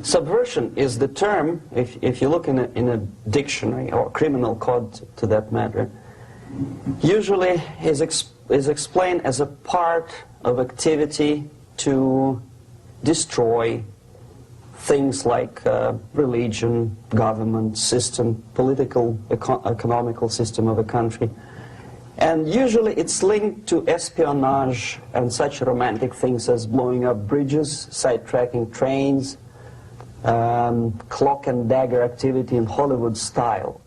Subversion is the term, if you look in a dictionary or criminal code to that matter, usually is explained as a part of activity to destroy things like religion, government, system, political, economical system of a country. And usually it's linked to espionage and such romantic things as blowing up bridges, sidetracking trains, cloak and dagger activity in Hollywood style.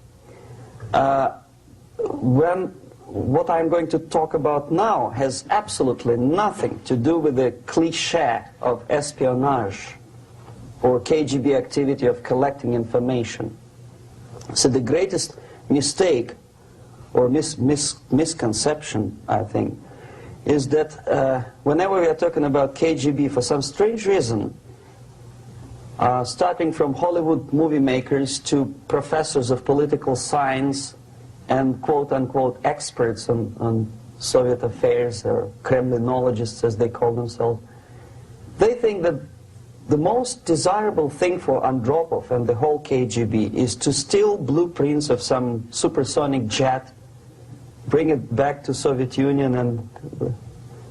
What I'm going to talk about now has absolutely nothing to do with the cliché of espionage or KGB activity of collecting information. So the greatest mistake or misconception, I think, is that whenever we are talking about KGB, for some strange reason, starting from Hollywood movie makers to professors of political science and quote-unquote experts on Soviet affairs, or Kremlinologists as they call themselves, they think that the most desirable thing for Andropov and the whole KGB is to steal blueprints of some supersonic jet, bring it back to Soviet Union and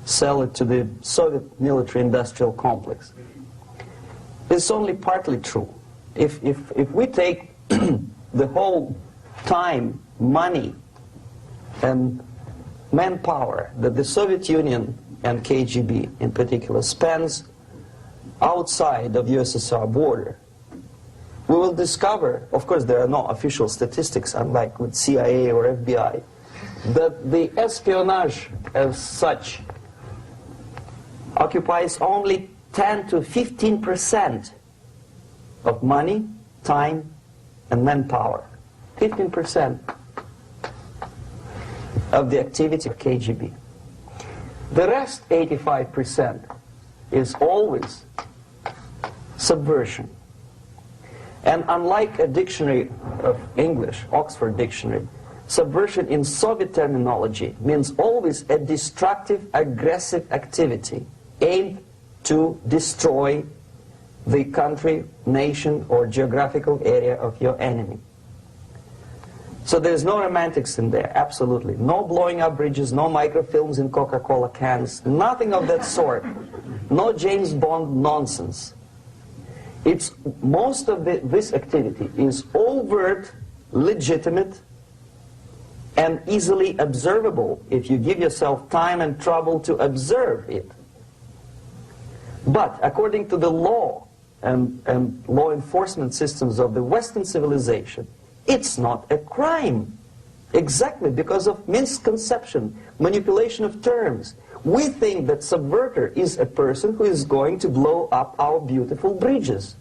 sell it to the Soviet military-industrial complex. It's only partly true. If we take the whole time, money, and manpower that the Soviet Union and KGB in particular spends outside of USSR border, we will discover, of course there are no official statistics unlike with CIA or FBI, that the espionage as such occupies only 10 to 15% of money, time, and manpower. 15% of the activity of KGB. The rest, 85%, is always subversion. And unlike a dictionary of English, Oxford Dictionary, subversion in Soviet terminology means always a destructive, aggressive activity aimed to destroy the country, nation, or geographical area of your enemy. So there's no romantics in there, absolutely. No blowing up bridges, no microfilms in Coca-Cola cans, nothing of that sort. No James Bond nonsense. It's most of this activity is overt, legitimate, and easily observable if you give yourself time and trouble to observe it. But according to the law and law enforcement systems of the Western civilization, it's not a crime. Exactly because of misconception, manipulation of terms. We think that subverter is a person who is going to blow up our beautiful bridges.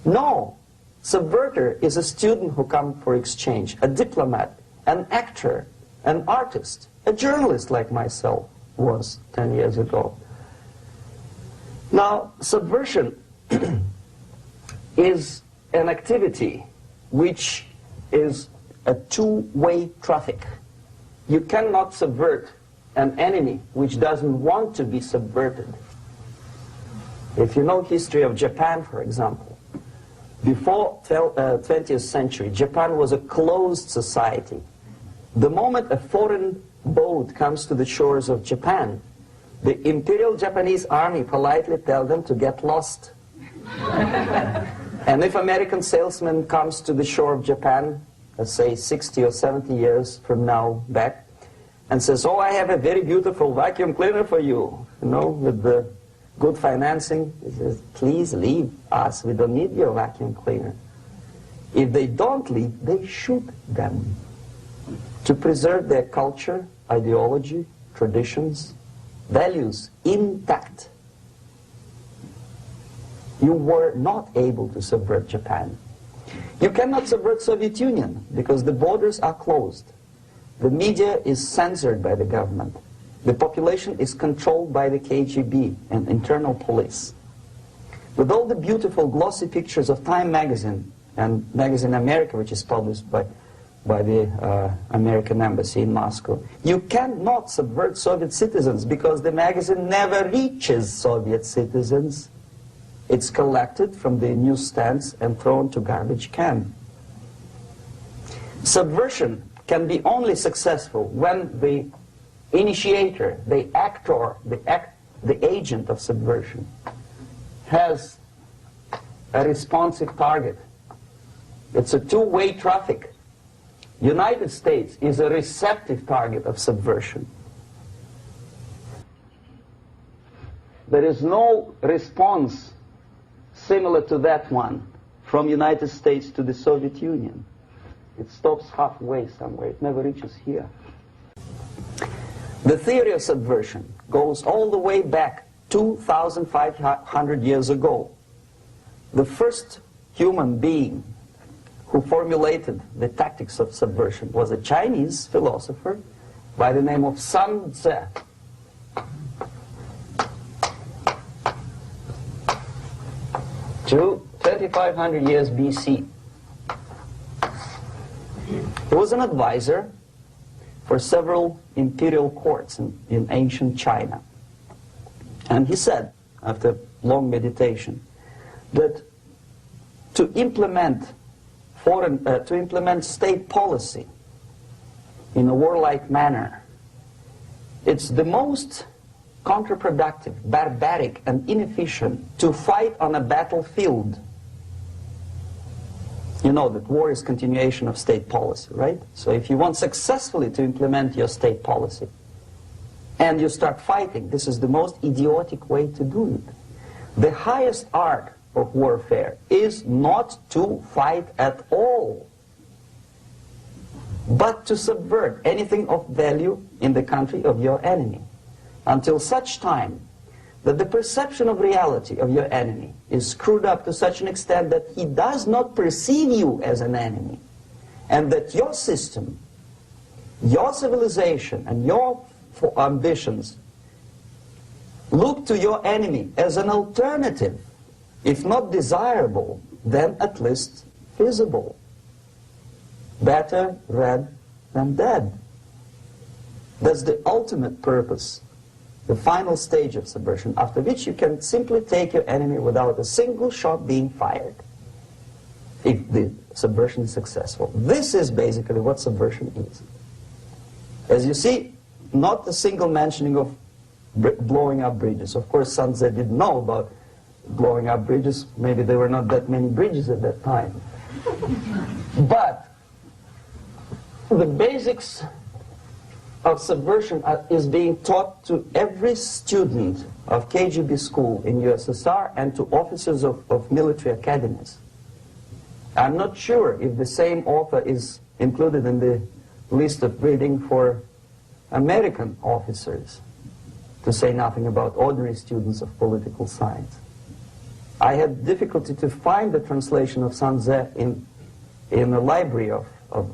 No. Subverter is a student who comes for exchange, a diplomat, an actor, an artist, a journalist like myself was 10 years ago. Now, subversion is an activity which is a two-way traffic. You cannot subvert an enemy which doesn't want to be subverted. If you know history of Japan, for example, before 20th century, Japan was a closed society. The moment a foreign boat comes to the shores of Japan, the Imperial Japanese Army politely tells them to get lost. And if American salesman comes to the shore of Japan, let's say 60 or 70 years from now back, and says, oh, I have a very beautiful vacuum cleaner for you, with the good financing, he says, please leave us, we don't need your vacuum cleaner. If they don't leave, they shoot them to preserve their culture, ideology, traditions, values intact. You were not able to subvert Japan. You cannot subvert Soviet Union because the borders are closed. The media is censored by the government. The population is controlled by the KGB and internal police. With all the beautiful glossy pictures of Time magazine and Magazine America, which is published by the American embassy in Moscow, you cannot subvert Soviet citizens because the magazine never reaches Soviet citizens. It's collected from the newsstands and thrown to garbage can. Subversion can be only successful when the initiator, the actor, the agent of subversion has a responsive target. It's a two-way traffic. United States is a receptive target of subversion. There is no response similar to that one from United States to the Soviet Union. It stops halfway somewhere. It never reaches here. The theory of subversion goes all the way back 2,500 years ago. The first human being who formulated the tactics of subversion was a Chinese philosopher by the name of Sun Tzu. 2,500 years BC. He was an advisor for several imperial courts in ancient China. And he said, after long meditation, that to implement state policy in a warlike manner, it's the most counterproductive, barbaric, and inefficient to fight on a battlefield. You know that war is continuation of state policy, right? So if you want successfully to implement your state policy and you start fighting, this is the most idiotic way to do it. The highest art of warfare is not to fight at all, but to subvert anything of value in the country of your enemy, until such time that the perception of reality of your enemy is screwed up to such an extent that he does not perceive you as an enemy, and that your system, your civilization, and your ambitions look to your enemy as an alternative, if not desirable, then at least feasible. Better red than dead. That's the ultimate purpose, the final stage of subversion, after which you can simply take your enemy without a single shot being fired, if the subversion is successful. This is basically what subversion is. As you see, not a single mentioning of blowing up bridges. Of course, Sun Tzu didn't know about blowing up bridges. Maybe there were not that many bridges at that time. But the basics of subversion is being taught to every student of KGB school in USSR and to officers of military academies. I'm not sure if the same author is included in the list of reading for American officers, to say nothing about ordinary students of political science. I had difficulty to find the translation of Sun Tzu in the library of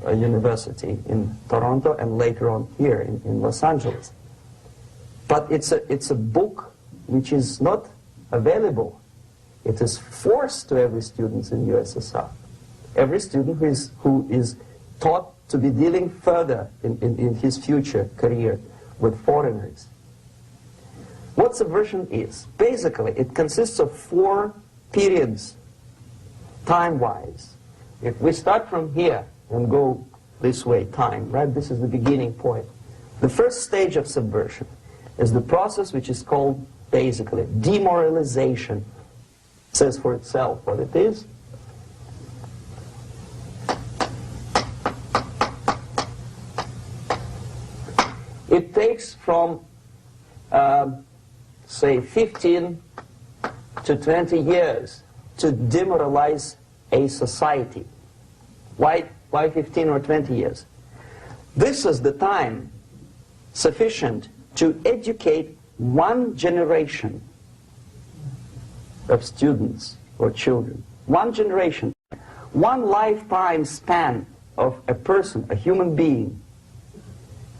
a university in Toronto and later on here in Los Angeles. But it's a book which is not available. It is forced to every student in USSR. Every student who is taught to be dealing further in his future career with foreigners. What subversion is? Basically, it consists of 4 periods, time-wise. If we start from here and go this way, time, right? This is the beginning point. The first stage of subversion is the process which is called, basically, demoralization. It says for itself what it is. It takes from, say, 15 to 20 years to demoralize a society. Why 15 or 20 years? This is the time sufficient to educate one generation of students or children. One generation. One lifetime span of a person, a human being,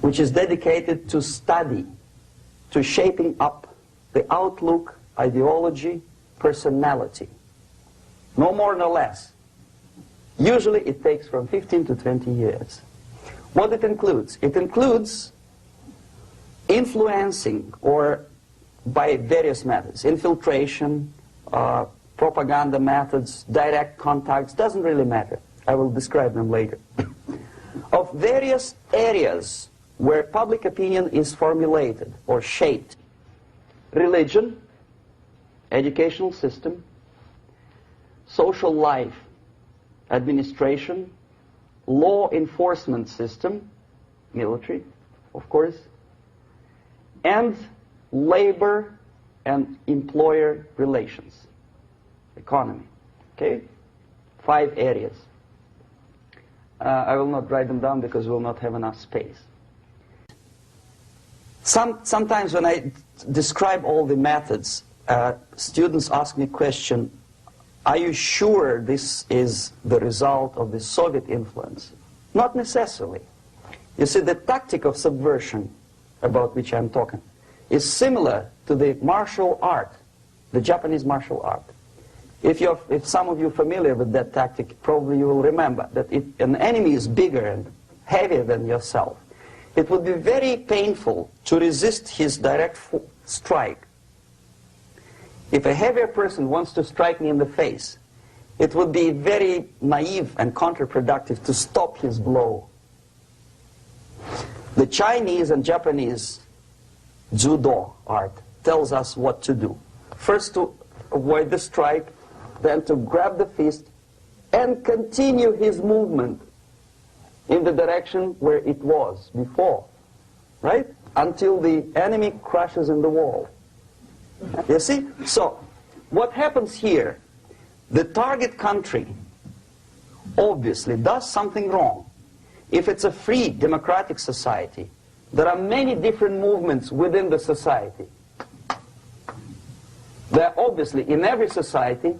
which is dedicated to study, to shaping up the outlook, ideology, personality. No more, no less. Usually it takes from 15 to 20 years. What it includes? It includes influencing, or by various methods, infiltration, propaganda methods, direct contacts, doesn't really matter. I will describe them later. Of various areas where public opinion is formulated or shaped. Religion, educational system, social life, administration, law enforcement system, military, of course, and labor and employer relations, economy. Okay? 5 areas. I will not write them down because we will not have enough space. Sometimes when I describe all the methods, students ask me a question, are you sure this is the result of the Soviet influence? Not necessarily. You see, the tactic of subversion, about which I'm talking, is similar to the martial art, the Japanese martial art. If some of you are familiar with that tactic, probably you will remember that if an enemy is bigger and heavier than yourself, it would be very painful to resist his direct strike. If a heavier person wants to strike me in the face, it would be very naive and counterproductive to stop his blow. The Chinese and Japanese judo art tells us what to do. First to avoid the strike, then to grab the fist and continue his movement in the direction where it was before, right? Until the enemy crashes in the wall. You see? So, what happens here? The target country obviously does something wrong. If it's a free democratic society, there are many different movements within the society. There obviously, in every society,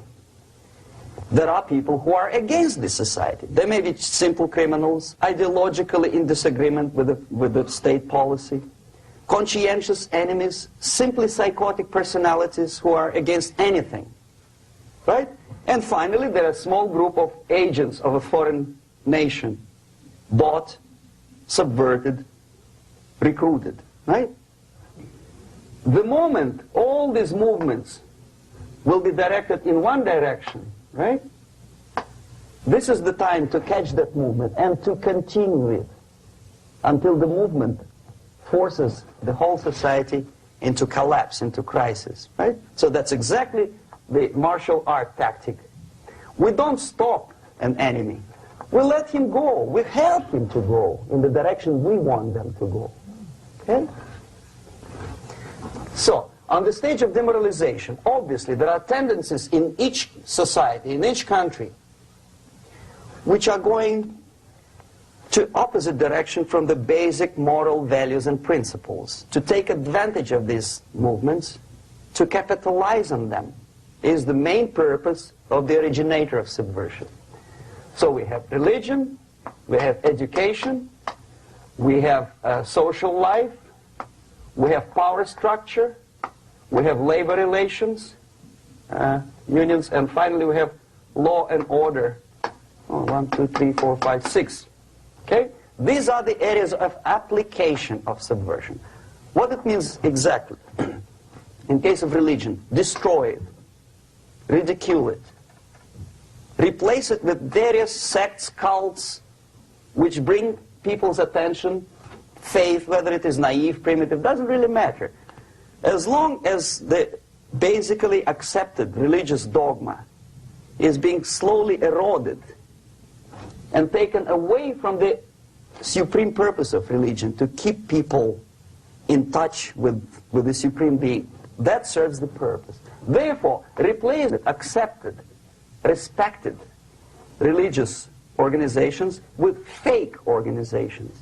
there are people who are against this society. They may be simple criminals, ideologically in disagreement with the state policy, conscientious enemies, simply psychotic personalities who are against anything, right? And finally, there are a small group of agents of a foreign nation, bought, subverted, recruited, right? The moment all these movements will be directed in one direction, right? This is the time to catch that movement and to continue it until the movement forces the whole society into collapse, into crisis, right? So that's exactly the martial art tactic. We don't stop an enemy. We let him go. We help him to go in the direction we want them to go. Okay? So, on the stage of demoralization, obviously there are tendencies in each society, in each country, which are going to opposite direction from the basic moral values and principles. To take advantage of these movements, to capitalize on them, is the main purpose of the originator of subversion. So we have religion, we have education, we have social life, we have power structure, we have labor relations, unions, and finally we have law and order. 1, 2, 3, 4, 5, 6. Okay? These are the areas of application of subversion. What it means exactly? In case of religion, destroy it, ridicule it, replace it with various sects, cults, which bring people's attention, faith, whether it is naive, primitive, doesn't really matter. As long as the basically accepted religious dogma is being slowly eroded and taken away from the supreme purpose of religion, to keep people in touch with the supreme being, that serves the purpose. Therefore, replace it, accepted, respected religious organizations with fake organizations.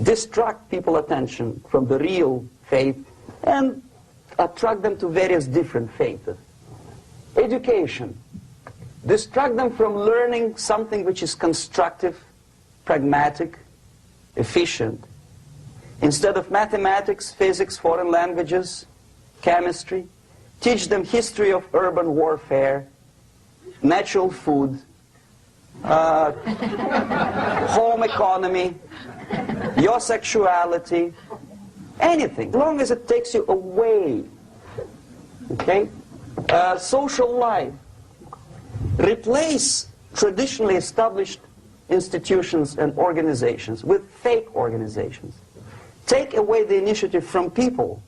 Distract people's attention from the real faith and attract them to various different faiths. Education. Distract them from learning something which is constructive, pragmatic, efficient. Instead of mathematics, physics, foreign languages, chemistry, teach them history of urban warfare, natural food, home economy, your sexuality, anything, as long as it takes you away, okay, Social life. Replace traditionally established institutions and organizations with fake organizations. Take away the initiative from people.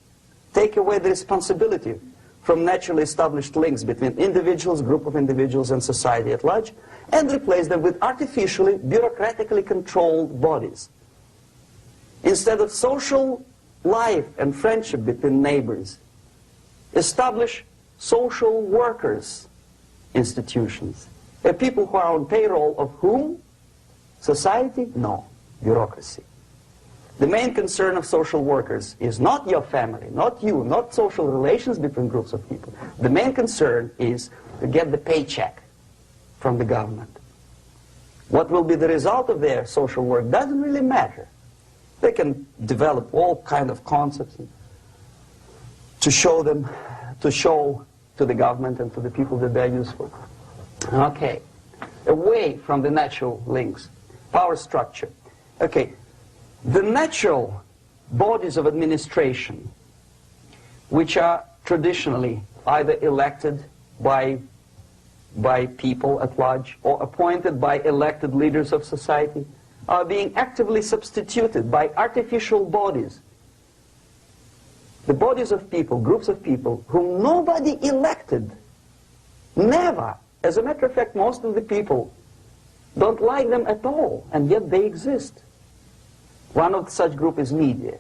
Take away the responsibility from naturally established links between individuals, group of individuals, and society at large, and replace them with artificially, bureaucratically controlled bodies. Instead of social life and friendship between neighbors, establish social workers institutions. People who are on payroll of whom? Society? No. Bureaucracy. The main concern of social workers is not your family, not you, not social relations between groups of people. The main concern is to get the paycheck from the government. What will be the result of their social work doesn't really matter. They can develop all kind of concepts to show to the government and to the people that they're useful. Okay. Away from the natural links. Power structure. Okay. The natural bodies of administration, which are traditionally either elected by people at large or appointed by elected leaders of society, are being actively substituted by artificial bodies. The bodies of people, groups of people, whom nobody elected. Never. As a matter of fact, most of the people don't like them at all, and yet they exist. One of such group is media.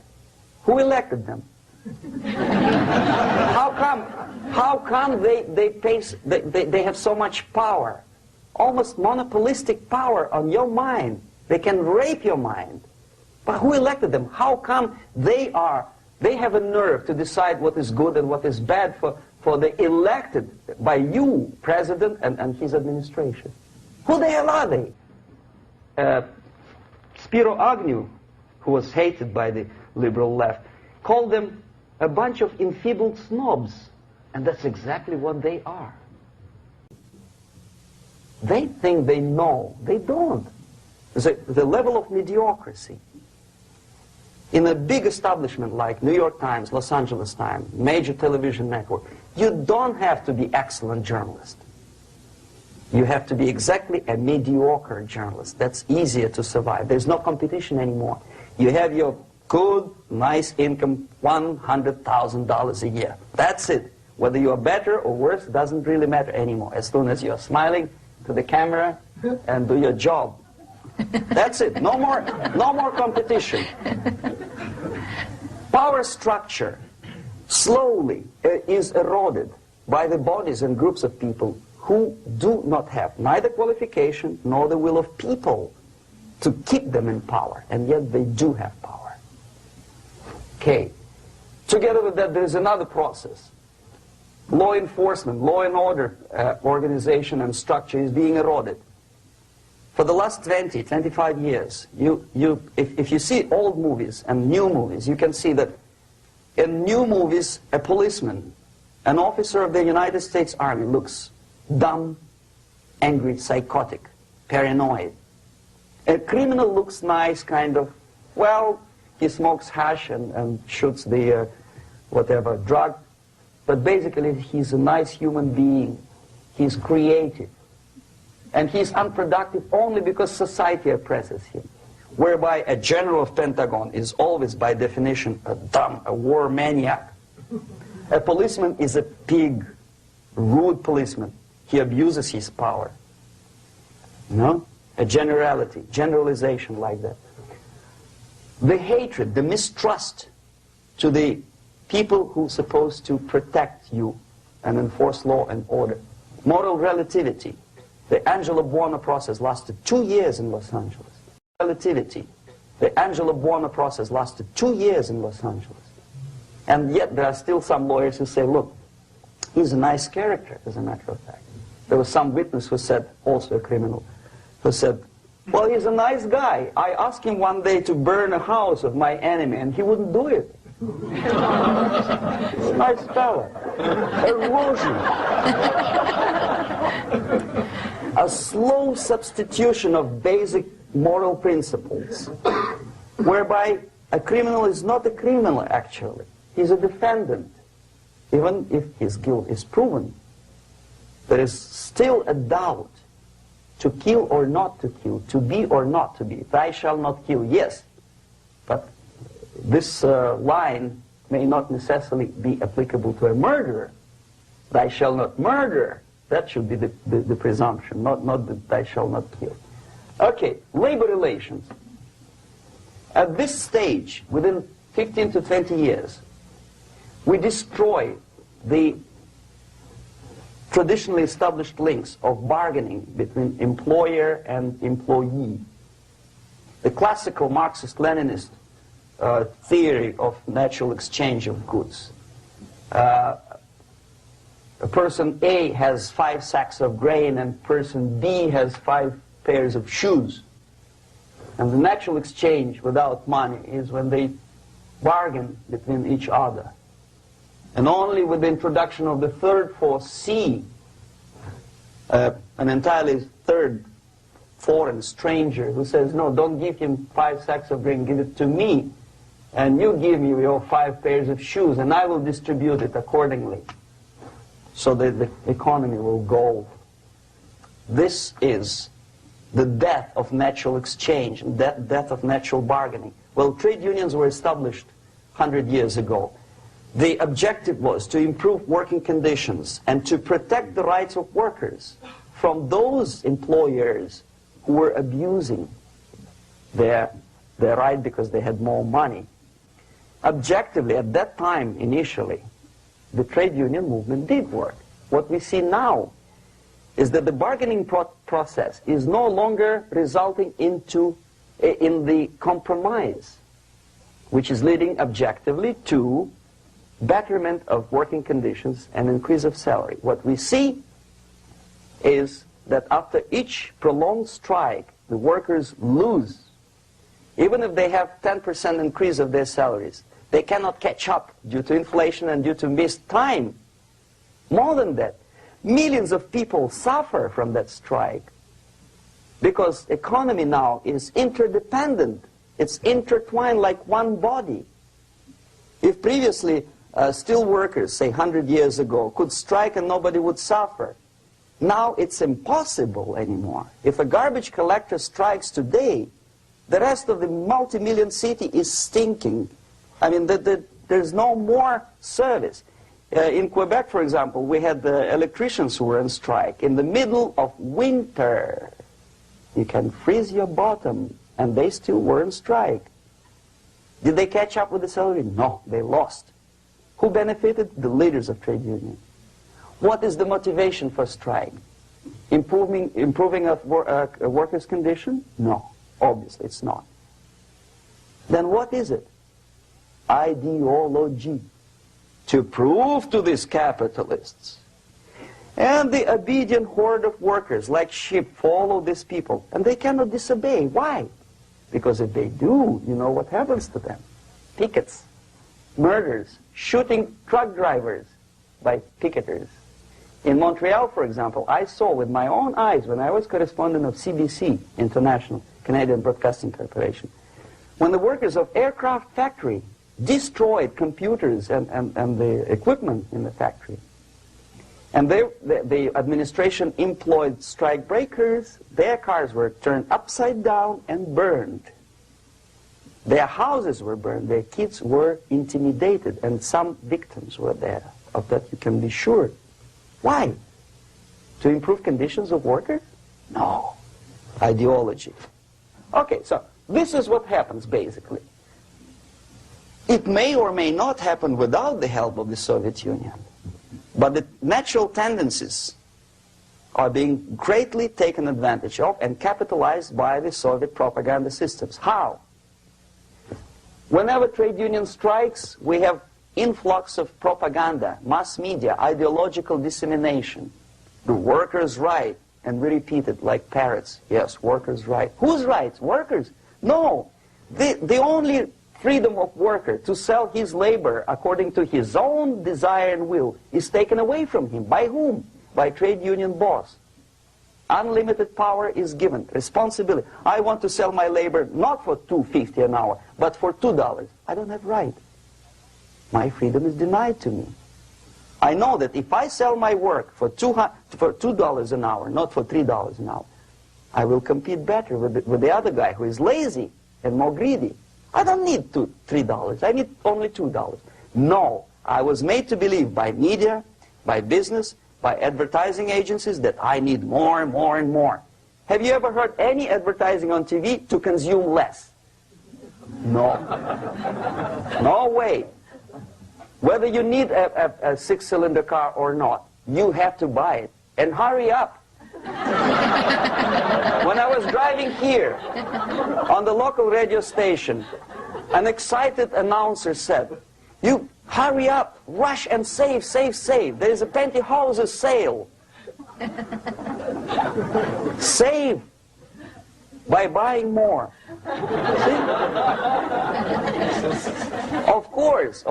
Who elected them? How come they have so much power? Almost monopolistic power on your mind. They can rape your mind. But who elected them? How come they have a nerve to decide what is good and what is bad for the elected by you, president, and his administration? Who the hell are they? Spiro Agnew, who was hated by the liberal left, called them a bunch of enfeebled snobs. And that's exactly what they are. They think they know. They don't. The level of mediocrity. In a big establishment like New York Times, Los Angeles Times, major television network, you don't have to be excellent journalist. You have to be exactly a mediocre journalist. That's easier to survive. There's no competition anymore. You have your good, nice income, $100,000 a year. That's it. Whether you are better or worse doesn't really matter anymore. As soon as you're smiling to the camera and do your job. That's it. No more competition. Power structure slowly is eroded by the bodies and groups of people who do not have neither qualification nor the will of people to keep them in power, and yet they do have power. Okay. Together with that, there is another process. Law enforcement, law and order organization and structure is being eroded. For the last 20, 25 years, if you see old movies and new movies, you can see that in new movies, a policeman, an officer of the United States Army looks dumb, angry, psychotic, paranoid. A criminal looks nice, kind of, well, he smokes hash and shoots the whatever drug, but basically he's a nice human being. He's creative. And he's unproductive only because society oppresses him. Whereby a general of Pentagon is always, by definition, a war maniac. A policeman is a pig, rude policeman. He abuses his power. No? A generalization like that. The hatred, the mistrust to the people who are supposed to protect you and enforce law and order. Moral relativity. The Angelo Buono process lasted 2 years in Los Angeles. Relativity. The Angelo Buono process lasted 2 years in Los Angeles. And yet there are still some lawyers who say, look, he's a nice character, as a matter of fact. There was some witness who said, also a criminal, who said, well, he's a nice guy. I asked him one day to burn a house of my enemy, and he wouldn't do it. He's a nice fellow. Erosion. A slow substitution of basic moral principles, whereby a criminal is not a criminal, actually. He's a defendant. Even if his guilt is proven, there is still a doubt to kill or not to kill, to be or not to be. Thou shalt not kill, yes, but this line may not necessarily be applicable to a murderer. Thou shalt not murder, that should be the presumption, not that thou shalt not kill. Okay, labor relations. At this stage, within 15 to 20 years, we destroy the traditionally established links of bargaining between employer and employee. The classical Marxist-Leninist theory of natural exchange of goods. A person A has 5 sacks of grain and person B has 5 pairs of shoes. And the natural exchange without money is when they bargain between each other. And only with the introduction of the third force, C, an entirely third foreign stranger who says, no, don't give him 5 sacks of grain, give it to me, and you give me your 5 pairs of shoes, and I will distribute it accordingly, so that the economy will go. This is the death of natural exchange, death of natural bargaining. Well, trade unions were established 100 years ago. The objective was to improve working conditions and to protect the rights of workers from those employers who were abusing their right because they had more money. Objectively, at that time, initially, the trade union movement did work. What we see now is that the bargaining process is no longer resulting in the compromise, which is leading objectively to betterment of working conditions and increase of salary. What we see is that after each prolonged strike, the workers lose. Even if they have 10% increase of their salaries, they cannot catch up due to inflation and due to missed time. More than that, millions of people suffer from that strike because economy now is interdependent. It's intertwined like one body. If previously steel workers, say 100 years ago, could strike and nobody would suffer, now it's impossible anymore. If a garbage collector strikes today, the rest of the multi-million city is stinking. I mean, there's no more service. In Quebec, for example, we had the electricians who were on strike in the middle of winter. You can freeze your bottom, and they still were on strike. Did they catch up with the salary? No, they lost. Who benefited? The leaders of trade unions. What is the motivation for strike? Improving of a workers' condition? No, obviously it's not. Then what is it? Ideology. To prove to these capitalists. And the obedient horde of workers, like sheep, follow these people. And they cannot disobey. Why? Because if they do, you know what happens to them. Pickets, murders, shooting truck drivers by picketers. In Montreal, for example, I saw with my own eyes when I was correspondent of CBC, International, Canadian Broadcasting Corporation, when the workers of aircraft factory destroyed computers and the equipment in the factory. And the administration employed strike breakers. Their cars were turned upside down and burned. Their houses were burned. Their kids were intimidated. And some victims were there. Of that you can be sure. Why? To improve conditions of workers? No. Ideology. Okay, so this is what happens basically. It may or may not happen without the help of the Soviet Union. But the natural tendencies are being greatly taken advantage of and capitalized by the Soviet propaganda systems. How? Whenever trade union strikes, we have influx of propaganda, mass media, ideological dissemination. The workers' right, and we repeat it like parrots. Yes, workers' right. Whose rights? Workers? No. The only freedom of worker to sell his labor according to his own desire and will is taken away from him. By whom? By trade union boss. Unlimited power is given. Responsibility. I want to sell my labor not for $2.50 an hour, but for $2. I don't have right. My freedom is denied to me. I know that if I sell my work for $2 an hour, not for $3 an hour, I will compete better with the other guy who is lazy and more greedy. I don't need $3. I need only $2. No, I was made to believe by media, by business, by advertising agencies that I need more and more and more. Have you ever heard any advertising on TV to consume less? No. No way. Whether you need a six-cylinder car or not, you have to buy it. And hurry up. When I was driving here, on the local radio station, an excited announcer said, "You hurry up, rush and save, save, save. There is a pantyhose sale." Save by buying more. See? Of course.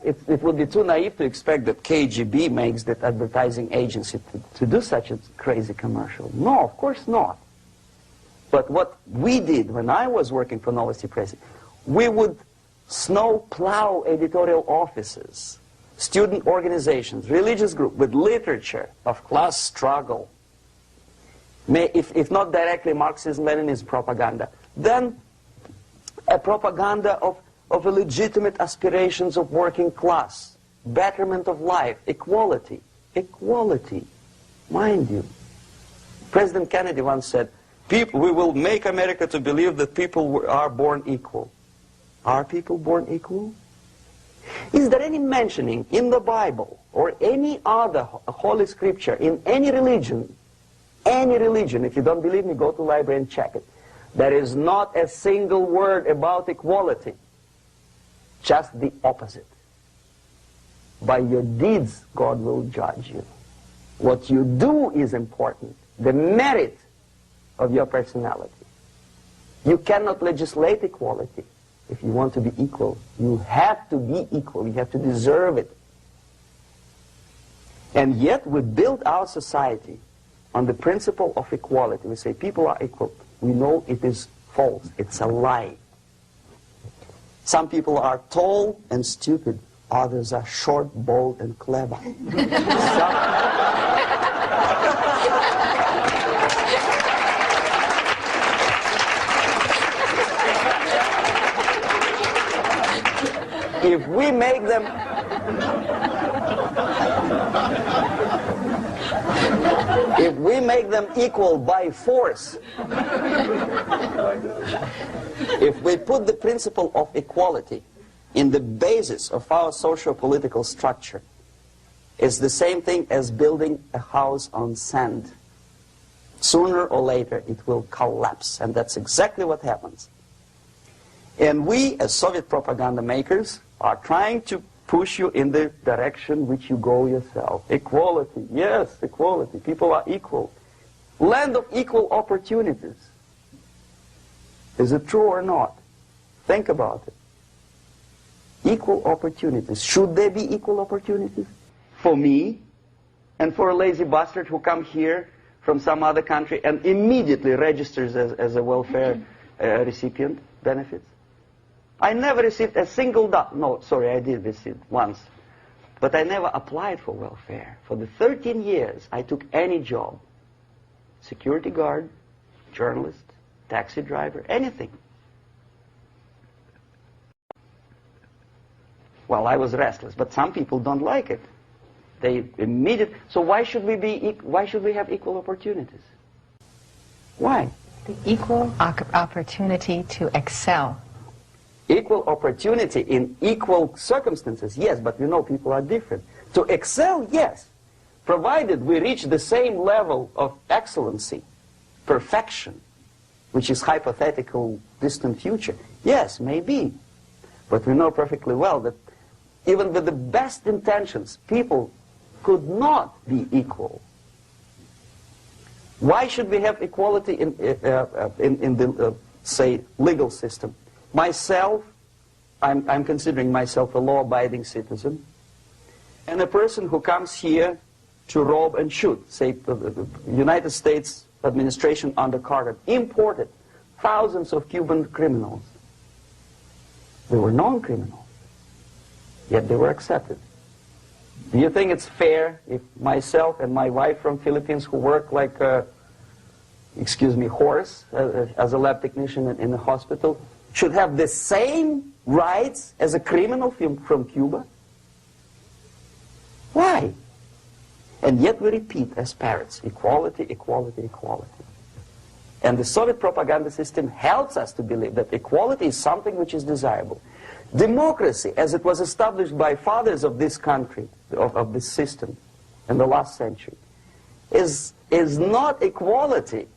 It would be too naive to expect that KGB makes that advertising agency to do such a crazy commercial. No, of course not. But what we did when I was working for Novosti Press, we would snow plow editorial offices, student organizations, religious groups with literature of class struggle. If not directly Marxism-Leninism propaganda, then a propaganda of the legitimate aspirations of working class, betterment of life, equality. Equality, mind you. President Kennedy once said, we will make America to believe that people are born equal. Are people born equal? Is there any mentioning in the Bible or any other holy scripture in any religion, if you don't believe me, go to the library and check it. There is not a single word about equality. Just the opposite. By your deeds, God will judge you. What you do is important. The merit of your personality. You cannot legislate equality. If you want to be equal, you have to be equal. You have to deserve it. And yet we build our society on the principle of equality. We say people are equal. We know it is false. It's a lie. Some people are tall and stupid. Others are short, bold, and clever. If we make them equal by force, if we put the principle of equality in the basis of our socio-political structure, it's the same thing as building a house on sand. Sooner or later it will collapse, and that's exactly what happens. And we, as Soviet propaganda makers, are trying to push you in the direction which you go yourself. Equality, yes, equality. People are equal. Land of equal opportunities. Is it true or not? Think about it. Equal opportunities. Should there be equal opportunities? For me, and for a lazy bastard who comes here from some other country and immediately registers as a welfare recipient, benefits? I never received a single dollar. No, sorry, I did receive once. But I never applied for welfare. For the 13 years, I took any job. Security guard, journalist, taxi driver, anything. Well, I was restless, but some people don't like it. They immediately. So why should we have equal opportunities? Why? The equal opportunity to excel. Equal opportunity in equal circumstances, yes, but you know people are different. To excel, yes, provided we reach the same level of excellency, perfection, which is hypothetical, distant future. Yes, maybe. But we know perfectly well that even with the best intentions, people could not be equal. Why should we have equality in the, say, legal system? Myself, I'm considering myself a law-abiding citizen, and a person who comes here to rob and shoot, say, the United States administration under Carter imported thousands of Cuban criminals. They were non-criminals, yet they were accepted. Do you think it's fair if myself and my wife from Philippines, who work like a, excuse me, horse as a lab technician in a hospital, should have the same rights as a criminal from Cuba? Why? And yet we repeat as parrots, equality, equality, equality. And the Soviet propaganda system helps us to believe that equality is something which is desirable. Democracy, as it was established by fathers of this country, of this system in the last century, is not equality.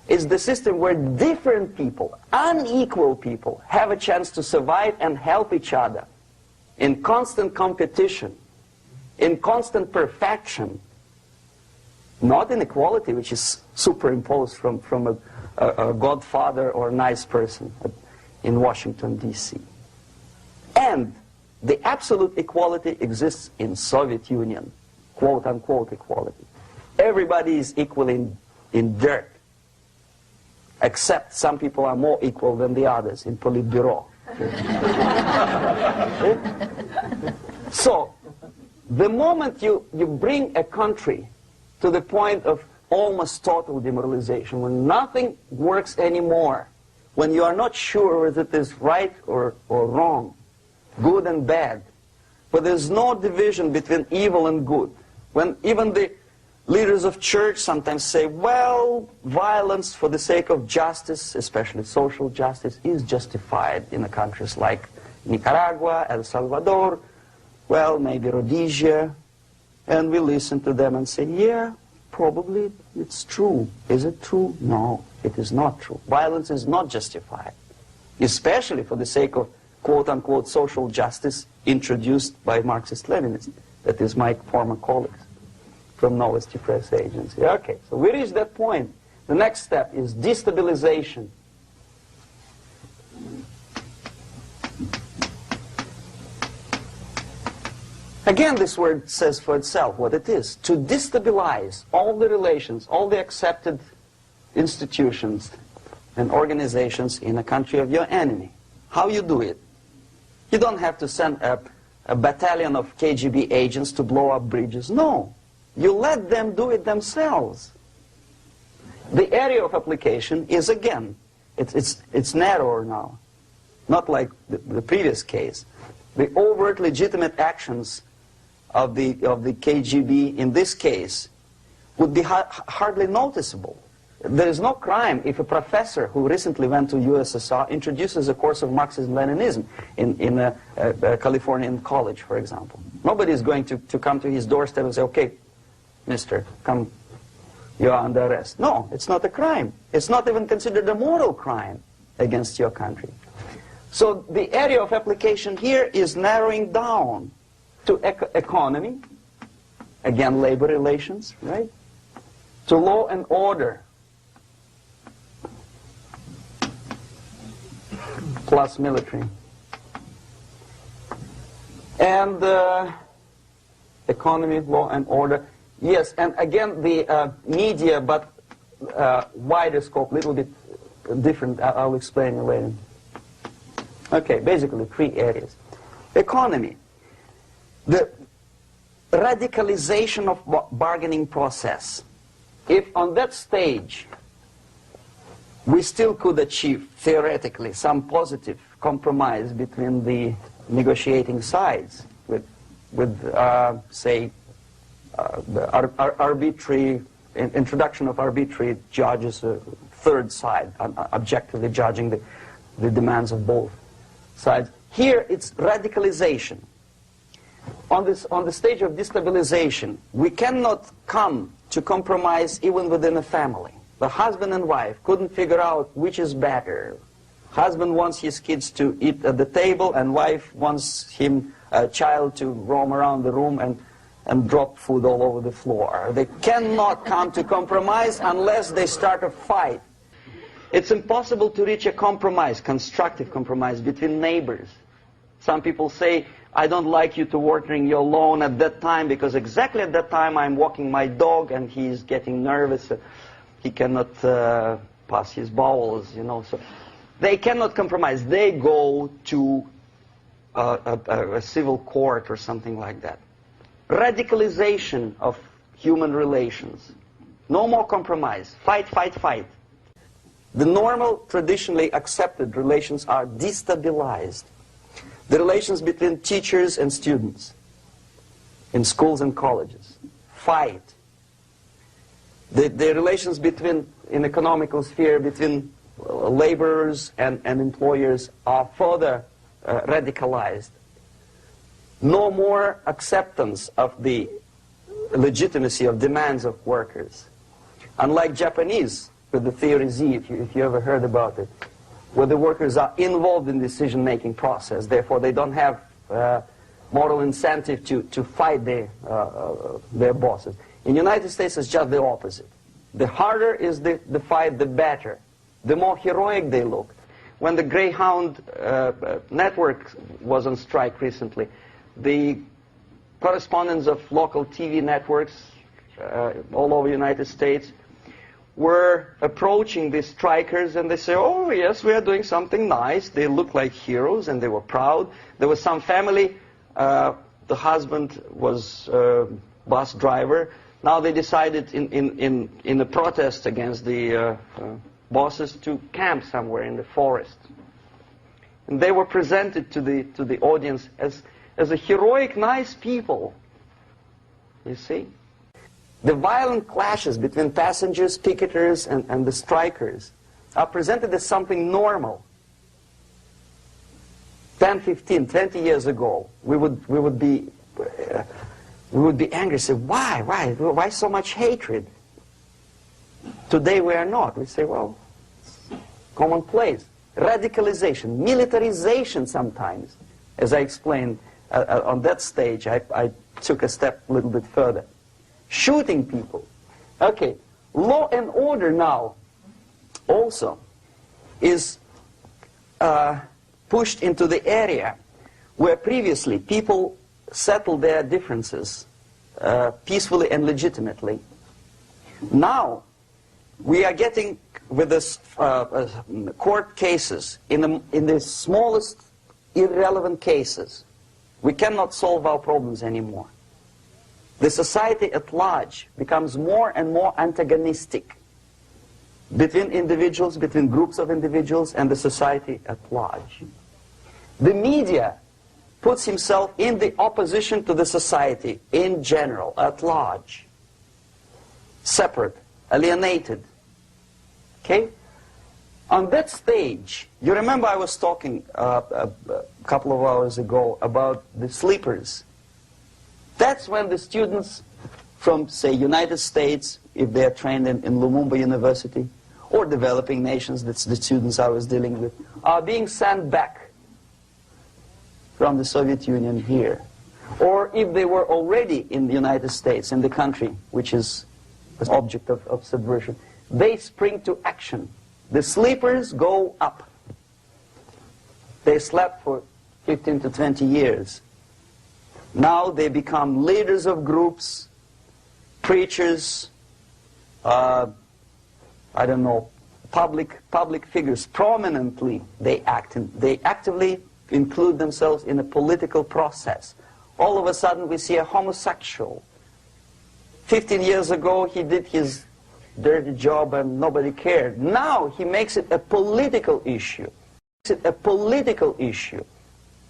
It's the system where different people, unequal people, have a chance to survive and help each other in constant competition, in constant perfection, not in equality, which is superimposed from a godfather or nice person in Washington, D.C. And the absolute equality exists in Soviet Union, quote-unquote equality. Everybody is equal in dirt, except some people are more equal than the others in Politburo. So, the moment you bring a country to the point of almost total demoralization, when nothing works anymore, when you are not sure whether it is right or wrong, good and bad, but there's no division between evil and good, when even the leaders of church sometimes say, well, violence for the sake of justice, especially social justice, is justified in countries like Nicaragua, El Salvador, well, maybe Rhodesia, and we listen to them and say, yeah, probably it's true. Is it true? No, it is not true. Violence is not justified, especially for the sake of quote-unquote social justice introduced by Marxist-Leninists, that is my former colleagues from Novosti Press Agency. Okay, so we reached that point. The next step is destabilization. Again, this word says for itself what it is. To destabilize all the relations, all the accepted institutions and organizations in a country of your enemy. How you do it? You don't have to send a battalion of KGB agents to blow up bridges. No. You let them do it themselves. The area of application is, again, it's narrower now. Not like the previous case. The overt legitimate actions of the KGB in this case would be hardly noticeable. There is no crime if a professor who recently went to USSR introduces a course of Marxism-Leninism in a Californian college, for example. Nobody is going to come to his doorstep and say, okay, mister, come, you are under arrest. No, it's not a crime. It's not even considered a moral crime against your country. So the area of application here is narrowing down to economy, again, labor relations, right? To law and order, plus military. And economy, law and order. Yes, and again, the media, but wider scope, little bit different. I'll explain it later. Okay, basically 3 areas. Economy. The radicalization of bargaining process. If on that stage we still could achieve, theoretically, some positive compromise between the negotiating sides with say, the arbitrary, introduction of arbitrary judges, a third side, objectively judging the demands of both sides. Here it's radicalization. On the stage of destabilization, we cannot come to compromise even within a family. The husband and wife couldn't figure out which is better. Husband wants his kids to eat at the table, and wife wants a child to roam around the room and drop food all over the floor. They cannot come to compromise unless they start a fight. It's impossible to reach a compromise, constructive compromise, between neighbors. Some people say, I don't like you to watering your lawn at that time because exactly at that time I'm walking my dog and he's getting nervous. He cannot pass his bowels, you know. So they cannot compromise. They go to a civil court or something like that. radicalization of human relations. No more compromise. Fight, fight, fight. The normal, traditionally accepted relations are destabilized. The relations between teachers and students in schools and colleges. Fight. The relations between, in economical sphere, between laborers and employers are further radicalized. No more acceptance of the legitimacy of demands of workers. Unlike Japanese, with the theory Z, if you ever heard about it, where the workers are involved in the decision-making process, therefore they don't have moral incentive to fight their bosses. In the United States, it's just the opposite. The harder is the fight, the better. The more heroic they look. When the Greyhound network was on strike recently, the correspondents of local TV networks all over the United States were approaching the strikers, and they say, oh yes, we are doing something nice. They looked like heroes and they were proud. There was some family, the husband was a bus driver. Now they decided in a protest against the bosses to camp somewhere in the forest. And they were presented to the audience as a heroic, nice people. You see? The violent clashes between passengers, picketers, and the strikers are presented as something normal. 10, 15, 20 years ago, we would be angry, say, why so much hatred? Today we are not. We say, well, it's commonplace. Radicalization, militarization sometimes. As I explained on that stage, I took a step a little bit further. Shooting people. Okay, law and order now also is pushed into the area where previously people settled their differences peacefully and legitimately. Now we are getting with this court cases in the smallest irrelevant cases. We cannot solve our problems anymore. The society at large becomes more and more antagonistic between individuals, between groups of individuals, and the society at large. The media puts himself in the opposition to the society in general, at large. Separate, alienated. Okay? On that stage, you remember I was talking a couple of hours ago about the sleepers. That's when the students from, say, United States, if they are trained in Lumumba University, or developing nations, that's the students I was dealing with, are being sent back from the Soviet Union here. Or if they were already in the United States, in the country, which is the object of subversion, they spring to action. The sleepers go up. They slept for 15 to 20 years. Now they become leaders of groups, preachers, I don't know, public figures. Prominently they act. They actively include themselves in a political process. All of a sudden we see a homosexual. 15 years ago he did his dirty job and nobody cared. Now he makes it a political issue. A political issue.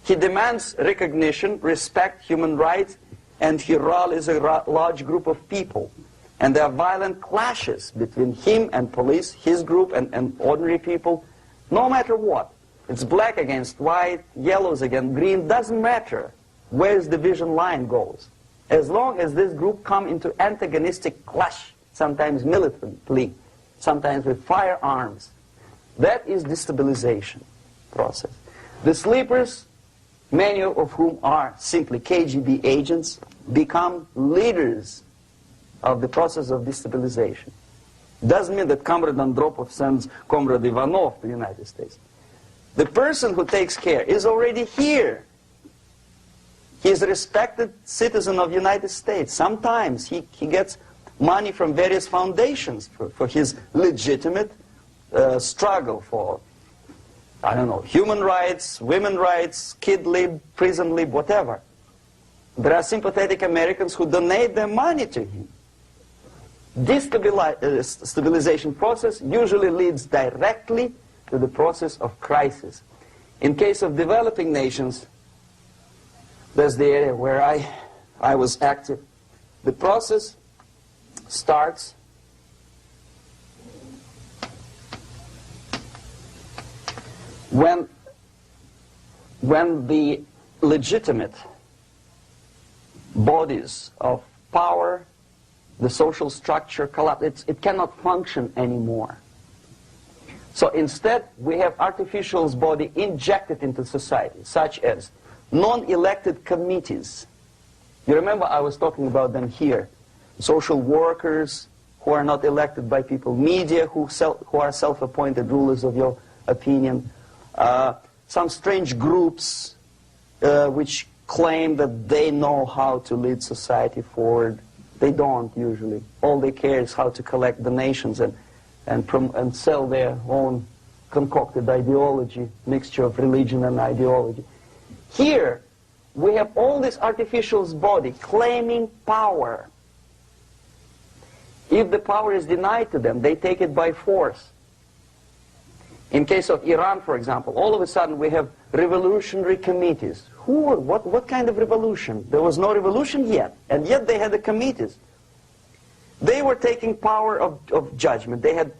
He demands recognition, respect, human rights, and he rallies a large group of people. And there are violent clashes between him and police, his group and ordinary people, no matter what. It's black against white, yellows against green, doesn't matter where his division line goes. As long as this group come into antagonistic clash, sometimes militantly, sometimes with firearms, that is destabilization process. The sleepers, many of whom are simply KGB agents, become leaders of the process of destabilization. Doesn't mean that Comrade Andropov sends Comrade Ivanov to the United States. The person who takes care is already here. He is a respected citizen of the United States. Sometimes he gets money from various foundations for his legitimate struggle for, I don't know, human rights, women's rights, kid lib, prison lib, whatever. There are sympathetic Americans who donate their money to him. This stabilization process usually leads directly to the process of crisis. In case of developing nations, that's the area where I was active. The process starts when the legitimate bodies of power, the social structure collapse. It cannot function anymore. So instead, we have artificial body injected into society, such as non-elected committees. You remember I was talking about them here. Social workers who are not elected by people, media who are self-appointed rulers of your opinion, some strange groups which claim that they know how to lead society forward. They don't usually. All they care is how to collect donations and sell their own concocted ideology, mixture of religion and ideology. Here, we have all this artificial body claiming power. If the power is denied to them, they take it by force. In case of Iran, for example, all of a sudden we have revolutionary committees. What kind of revolution? There was no revolution yet, and yet they had the committees. They were taking power of judgment. They had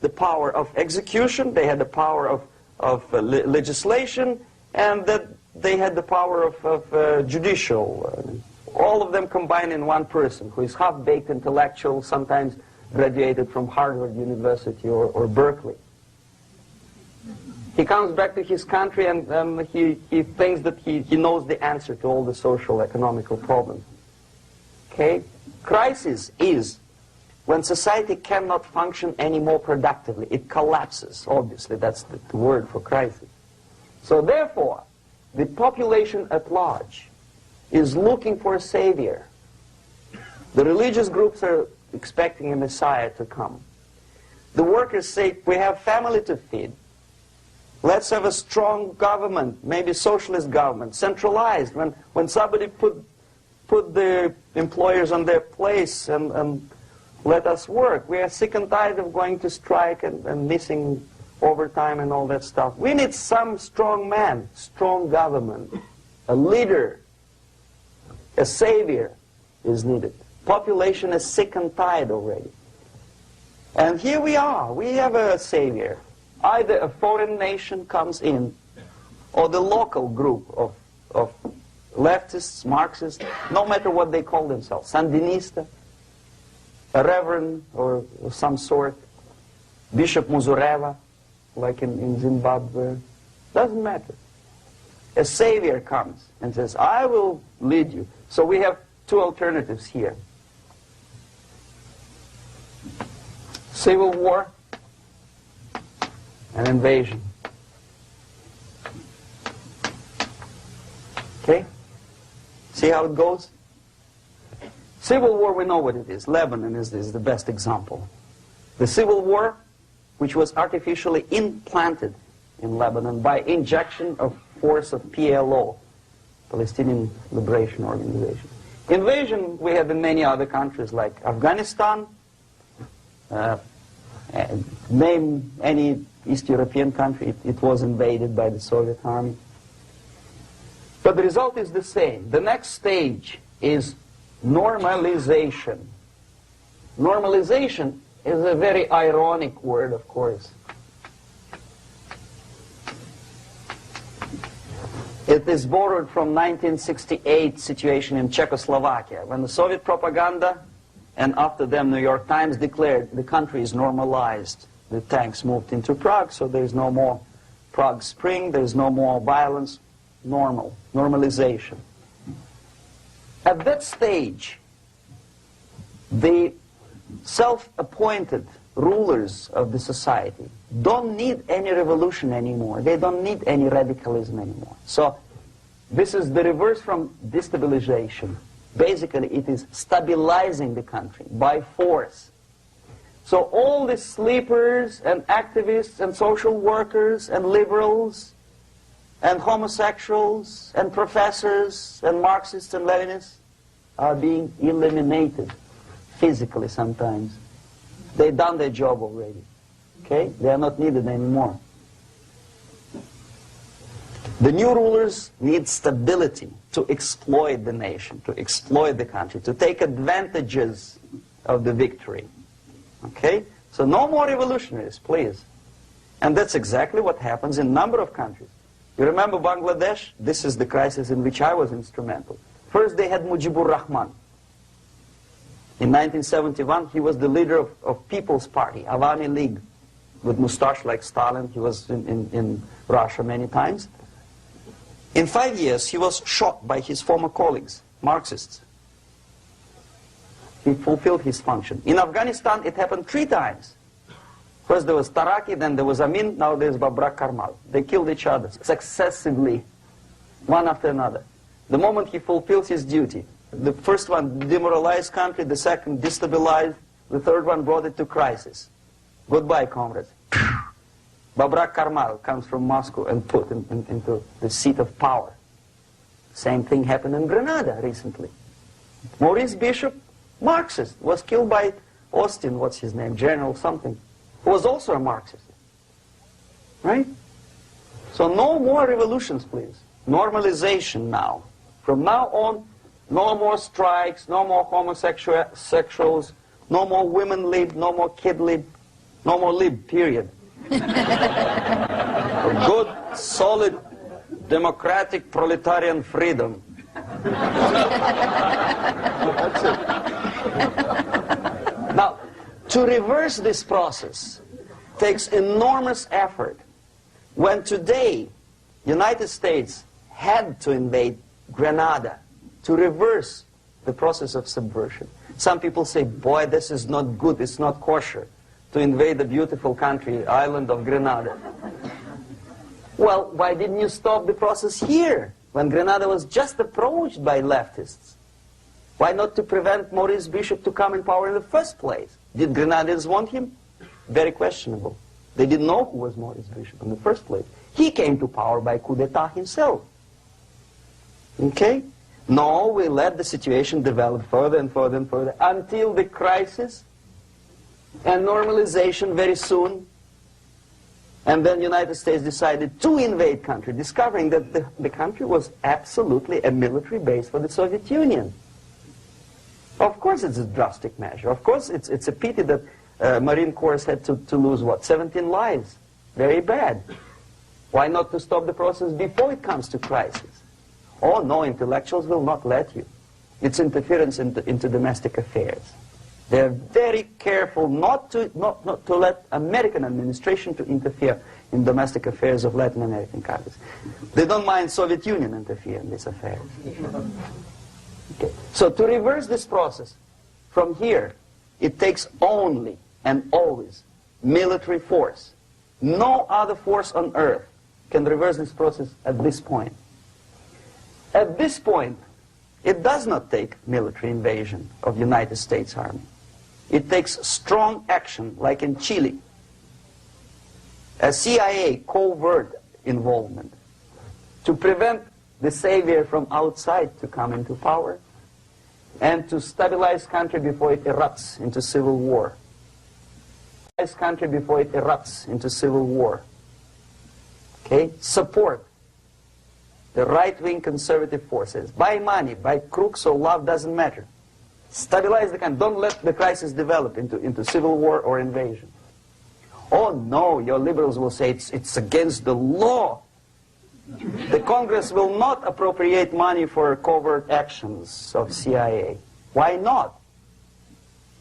the power of execution, they had the power of legislation, and that they had the power of judicial. All of them combined in one person, who is half-baked intellectual, sometimes graduated from Harvard University or Berkeley. He comes back to his country and he thinks that he knows the answer to all the social, economical problems. Okay? Crisis is when society cannot function anymore productively. It collapses, obviously. That's the word for crisis. So therefore, the population at large is looking for a savior. The religious groups are expecting a messiah to come. The workers say, we have family to feed. Let's have a strong government, maybe socialist government, centralized, when somebody put the employers on their place and let us work. We are sick and tired of going to strike and missing overtime and all that stuff. We need some strong man, strong government, a leader, a savior is needed. Population is sick and tired already. And here we are. We have a savior. Either a foreign nation comes in, or the local group of leftists, Marxists, no matter what they call themselves, Sandinista, a reverend or some sort, Bishop Muzureva, like in Zimbabwe, doesn't matter. A savior comes and says, I will lead you. So we have two alternatives here. Civil war, an invasion. Okay? See how it goes? Civil war, we know what it is. Lebanon is the best example. The civil war, which was artificially implanted in Lebanon by injection of force of PLO, Palestinian Liberation Organization. Invasion we have in many other countries like Afghanistan, name any East European country, it was invaded by the Soviet army. But the result is the same. The next stage is normalization. Normalization is a very ironic word, of course. It is borrowed from 1968 situation in Czechoslovakia, when the Soviet propaganda and after them New York Times declared the country is normalized. The tanks moved into Prague, so there is no more Prague Spring, there is no more violence. Normalization. At that stage, the self-appointed rulers of the society don't need any revolution anymore. They don't need any radicalism anymore. So this is the reverse from destabilization. Basically, it is stabilizing the country by force. So all the sleepers and activists and social workers and liberals and homosexuals and professors and Marxists and Leninists are being eliminated physically sometimes. They've done their job already. Okay? They are not needed anymore. The new rulers need stability to exploit the nation, to exploit the country, to take advantages of the victory. Okay? So no more revolutionaries, please. And that's exactly what happens in a number of countries. You remember Bangladesh? This is the crisis in which I was instrumental. First they had Mujibur Rahman. In 1971, he was the leader of People's Party, Awami League, with mustache like Stalin. He was in Russia many times. In 5 years, he was shot by his former colleagues, Marxists. He fulfilled his function. In Afghanistan, it happened 3 times. First there was Taraki, then there was Amin, now there's Babrak Karmal. They killed each other successively, one after another. The moment he fulfills his duty, the first one demoralized country, the second destabilized, the third one brought it to crisis. Goodbye, comrades. Babrak Karmal comes from Moscow and put into the seat of power. Same thing happened in Grenada recently. Maurice Bishop, Marxist, was killed by Austin, what's his name, General something, who was also a Marxist. Right? So no more revolutions, please. Normalization now. From now on, no more strikes, no more homosexuals, no more women lib, no more kid lib, no more lib, period. A good, solid, democratic, proletarian freedom. That's it. Now, to reverse this process takes enormous effort. When today, United States had to invade Grenada to reverse the process of subversion. Some people say, boy, this is not good, it's not kosher to invade the beautiful country, island of Grenada. Well, why didn't you stop the process here, when Grenada was just approached by leftists? Why not to prevent Maurice Bishop to come in power in the first place? Did Grenadians want him? Very questionable. They didn't know who was Maurice Bishop in the first place. He came to power by coup d'etat himself. Okay? No, we let the situation develop further and further and further until the crisis and normalization very soon. And then the United States decided to invade country, discovering that the country was absolutely a military base for the Soviet Union. Of course it's a drastic measure. Of course it's a pity that Marine Corps had to lose, what, 17 lives. Very bad. Why not to stop the process before it comes to crisis? Oh no, intellectuals will not let you. It's interference into domestic affairs. They're very careful not to let American administration to interfere in domestic affairs of Latin American countries. They don't mind Soviet Union interfering in these affairs. Okay. So to reverse this process, from here, it takes only and always military force. No other force on earth can reverse this process at this point. At this point, it does not take military invasion of the United States Army. It takes strong action, like in Chile. A CIA covert involvement to prevent the savior from outside to come into power and to stabilize country before it erupts into civil war. Stabilize country before it erupts into civil war. Okay? Support the right-wing conservative forces. By money, by crooks or love, doesn't matter. Stabilize the country. Don't let the crisis develop into civil war or invasion. Oh no, your liberals will say it's against the law. The Congress will not appropriate money for covert actions of CIA. Why not?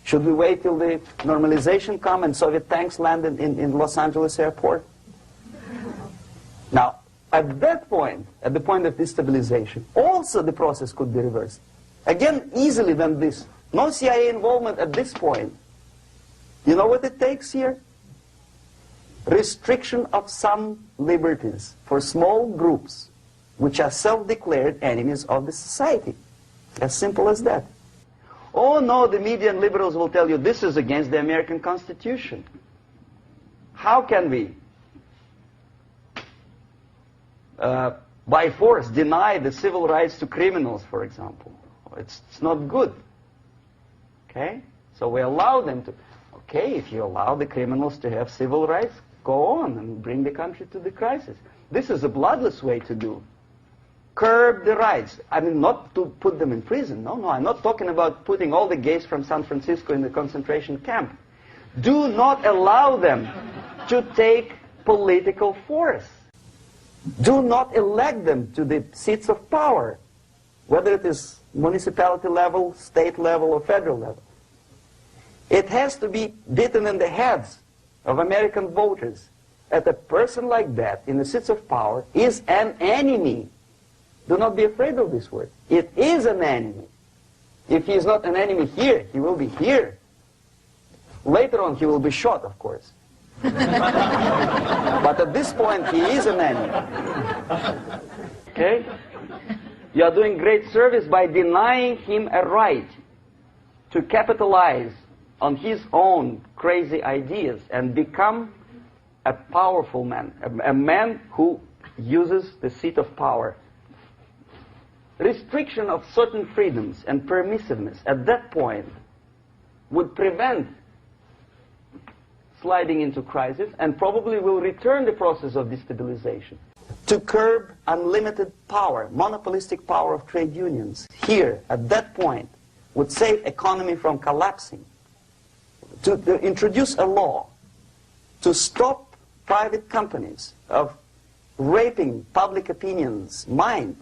Should we wait till the normalization come and Soviet tanks land in Los Angeles airport? Now, at that point, at the point of destabilization, also the process could be reversed. Again, easily than this. No CIA involvement at this point. You know what it takes here? Restriction of some liberties for small groups which are self-declared enemies of the society. As simple as that. Oh no, the media and liberals will tell you this is against the American Constitution. How can we by force deny the civil rights to criminals, for example. It's not good. Okay? So we allow them to... Okay, if you allow the criminals to have civil rights, go on and bring the country to the crisis. This is a bloodless way to do. Curb the rights. I mean, not to put them in prison. No, I'm not talking about putting all the gays from San Francisco in the concentration camp. Do not allow them to take political force. Do not elect them to the seats of power, whether it is municipality level, state level, or federal level. It has to be beaten in the heads of American voters that a person like that in the seats of power is an enemy. Do not be afraid of this word. It is an enemy. If he is not an enemy here, he will be here. Later on, he will be shot, of course. But at this point, he is an enemy. Okay? You are doing great service by denying him a right to capitalize on his own crazy ideas and become a powerful man, a man who uses the seat of power. Restriction of certain freedoms and permissiveness at that point would prevent sliding into crisis and probably will return the process of destabilization. To curb unlimited power, monopolistic power of trade unions, here, at that point, would save economy from collapsing. To introduce a law to stop private companies of raping public opinion's mind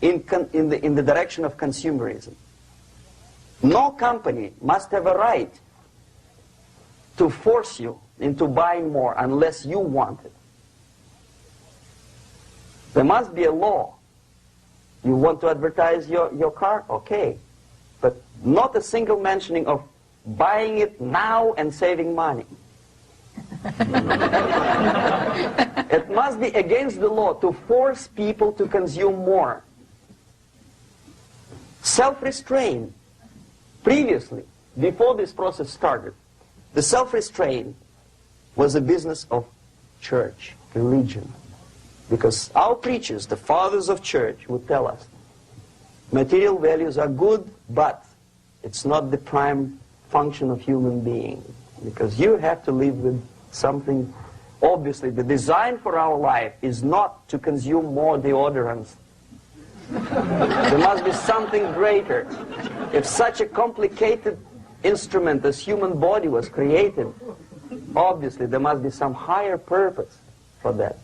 in the direction of consumerism. No company must have a right to force you into buying more unless you want it. There must be a law. You want to advertise your car? Okay. But not a single mentioning of buying it now and saving money. It must be against the law to force people to consume more. Self-restraint. Previously, before this process started, the self-restraint was a business of church, religion. Because our preachers, the fathers of church, would tell us, material values are good, but it's not the prime function of human being. Because you have to live with something. Obviously, the design for our life is not to consume more deodorants. There must be something greater. If such a complicated instrument as human body was created, obviously there must be some higher purpose for that.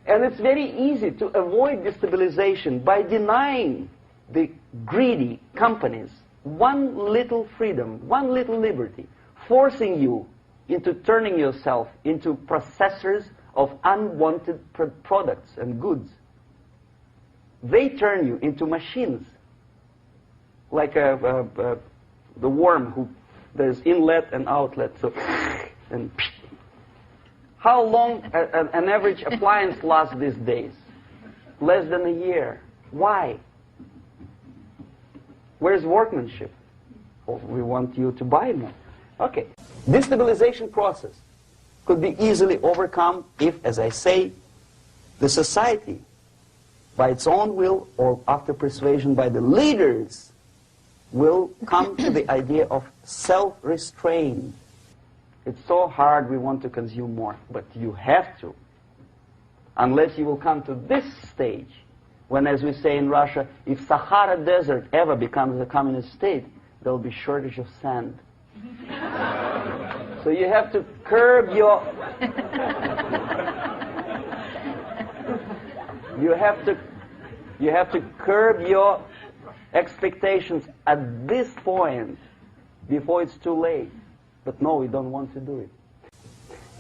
And it's very easy to avoid destabilization by denying the greedy companies one little freedom, one little liberty, forcing you into turning yourself into processors of unwanted products and goods. They turn you into machines, like the worm who there's inlet and outlet. So, and how long an average appliance lasts these days? Less than a year. Why? Where's workmanship? Oh, we want you to buy more. Okay. Destabilization process could be easily overcome if, as I say, the society, by its own will or after persuasion by the leaders, will come to the idea of self-restraint. It's so hard we want to consume more, but you have to. Unless you will come to this stage, when, as we say in Russia, if Sahara Desert ever becomes a communist state, there will be shortage of sand. So you have to curb your... You have to curb your expectations at this point before it's too late. But no, we don't want to do it.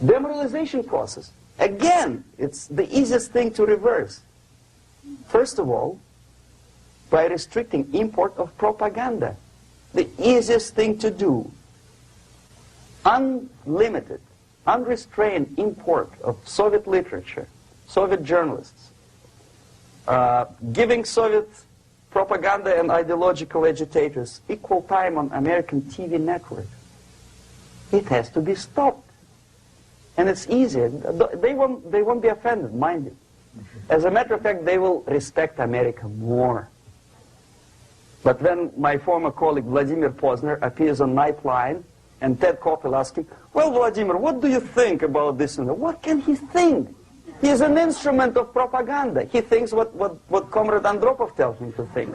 Demoralization process. Again, it's the easiest thing to reverse. First of all, by restricting import of propaganda. The easiest thing to do. Unlimited, unrestrained import of Soviet literature, Soviet journalists, giving Soviet propaganda and ideological agitators equal time on American TV networks. It has to be stopped. And it's easy. They won't be offended, mind you. As a matter of fact, they will respect America more. But when my former colleague Vladimir Posner appears on Nightline, and Ted Koppel asks him, well, Vladimir, what do you think about this? And what can he think? He is an instrument of propaganda. He thinks what Comrade Andropov tells him to think.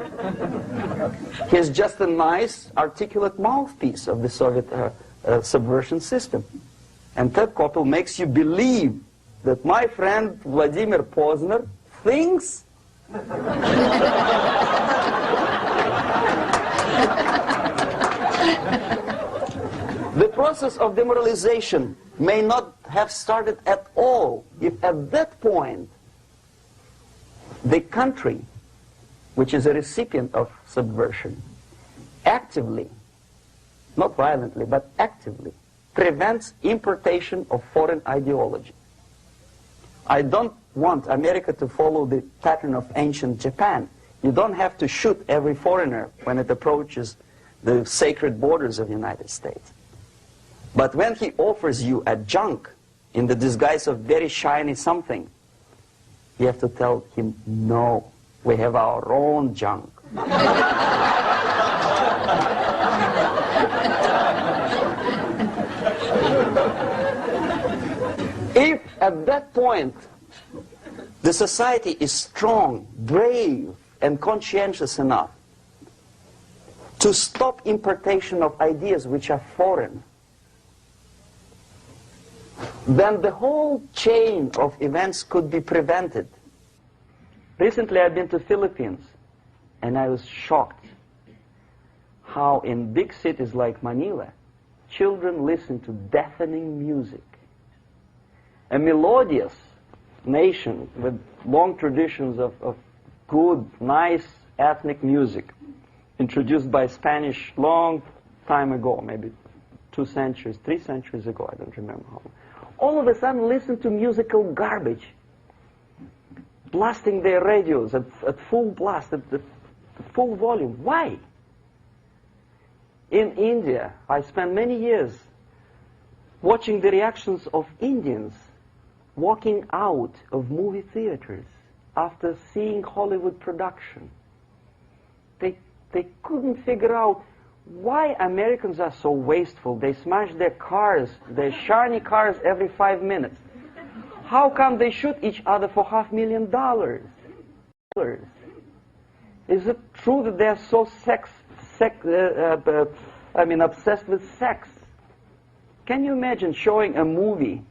He's just a nice, articulate mouthpiece of the Soviet subversion system. And Ted Koppel makes you believe that my friend Vladimir Posner thinks the process of demoralization may not have started at all if at that point the country, which is a recipient of subversion, actively, not violently, but actively, prevents importation of foreign ideology. I don't want America to follow the pattern of ancient Japan. You don't have to shoot every foreigner when it approaches the sacred borders of the United States. But when he offers you a junk in the disguise of very shiny something, you have to tell him, no, we have our own junk. If at that point the society is strong, brave, and conscientious enough to stop importation of ideas which are foreign, then the whole chain of events could be prevented. Recently I've been to the Philippines, and I was shocked how in big cities like Manila, children listen to deafening music. A melodious nation with long traditions of good, nice ethnic music, introduced by Spanish long time ago, maybe 2 centuries, 3 centuries ago, I don't remember how long. All of a sudden listen to musical garbage, blasting their radios at full blast, at full volume. Why? In India, I spent many years watching the reactions of Indians walking out of movie theaters after seeing Hollywood production. They couldn't figure out why Americans are so wasteful. They smash their cars, their shiny cars, every 5 minutes. How come they shoot each other for $500,000? Is it true that they're so obsessed with sex? Can you imagine showing a movie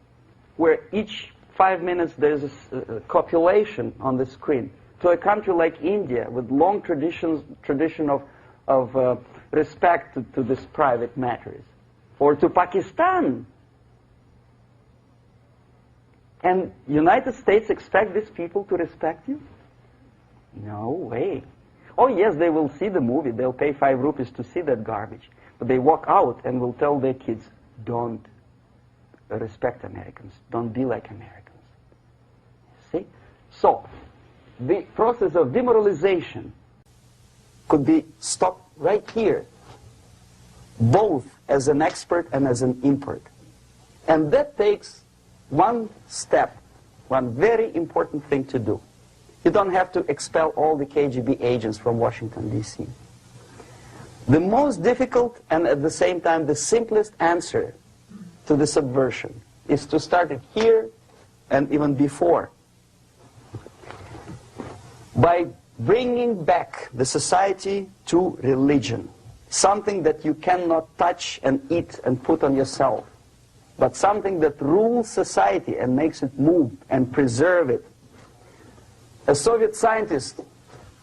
where each 5 minutes there's a copulation on the screen to a country like India with long tradition of respect to these private matters, or to Pakistan? And United States expect these people to respect you? No way. Oh yes, they will see the movie, they'll pay 5 rupees to see that garbage, but they walk out and will tell their kids, don't respect Americans, don't be like Americans. See? So, the process of demoralization could be stopped right here, both as an expert and as an import. And that takes one step, one very important thing to do. You don't have to expel all the KGB agents from Washington, D.C. The most difficult and at the same time the simplest answer to the subversion is to start it here and even before, by bringing back the society to religion, something that you cannot touch and eat and put on yourself, but something that rules society and makes it move and preserve it. A Soviet scientist,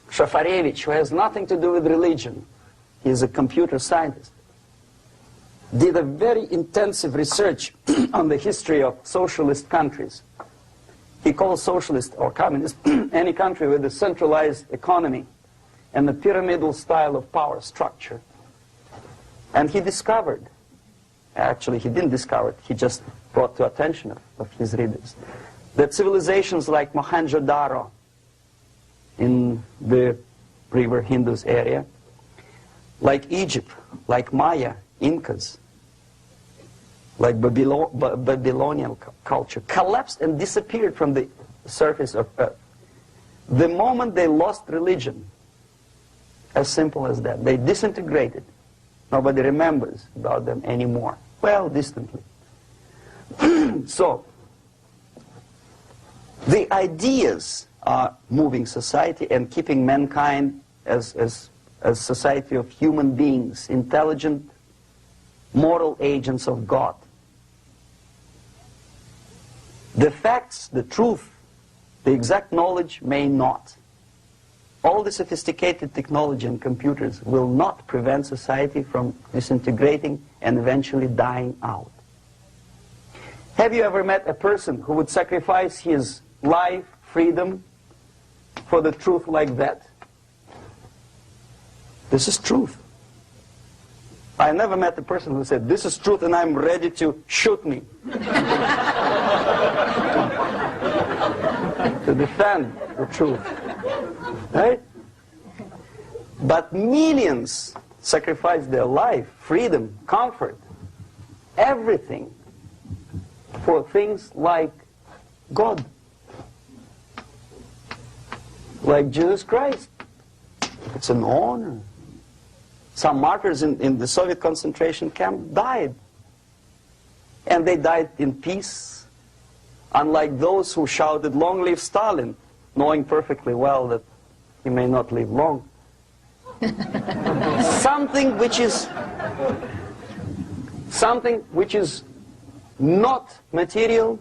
Shafarevich, who has nothing to do with religion, he is a computer scientist, did a very intensive research on the history of socialist countries. He calls socialist or communist any country with a centralized economy and a pyramidal style of power structure. And he discovered, actually he didn't discover it, he just brought to attention of his readers, that civilizations like Mohenjo-Daro in the river Indus area, like Egypt, like Maya, Incas, like Babylonian culture, collapsed and disappeared from the surface of Earth. The moment they lost religion, as simple as that, they disintegrated. Nobody remembers about them anymore. Well, distantly. So, the ideas are moving society and keeping mankind as a society of human beings, intelligent, moral agents of God. The facts, the truth, the exact knowledge may not. All the sophisticated technology and computers will not prevent society from disintegrating and eventually dying out. Have you ever met a person who would sacrifice his life, freedom, for the truth like that? This is truth. I never met a person who said, this is truth and I'm ready to shoot me. To defend the truth. Right? But millions sacrifice their life, freedom, comfort, everything for things like God. Like Jesus Christ. It's an honor. Some martyrs in the Soviet concentration camp died. And they died in peace. Unlike those who shouted, "Long live Stalin," knowing perfectly well that he may not live long. Something which is not material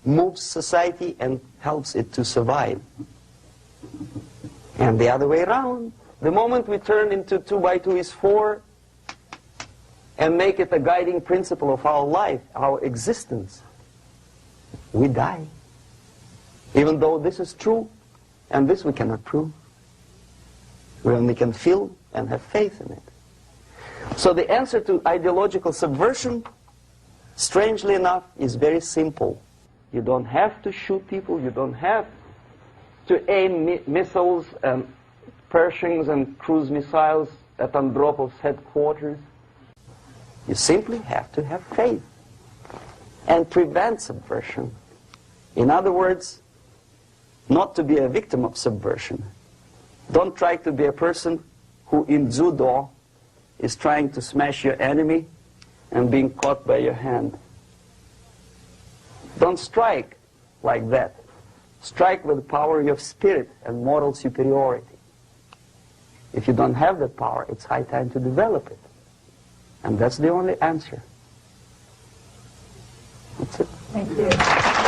moves society and helps it to survive. And the other way around. The moment we turn into 2 by 2 is 4 and make it a guiding principle of our life, our existence, we die. Even though this is true, and this we cannot prove. We only can feel and have faith in it. So the answer to ideological subversion, strangely enough, is very simple. You don't have to shoot people, you don't have to aim missiles and Pershings and cruise missiles at Andropov's headquarters. You simply have to have faith and prevent subversion. In other words, not to be a victim of subversion. Don't try to be a person who in judo is trying to smash your enemy and being caught by your hand. Don't strike like that. Strike with the power of spirit and moral superiority. If you don't have that power, it's high time to develop it. And that's the only answer. That's it. Thank you.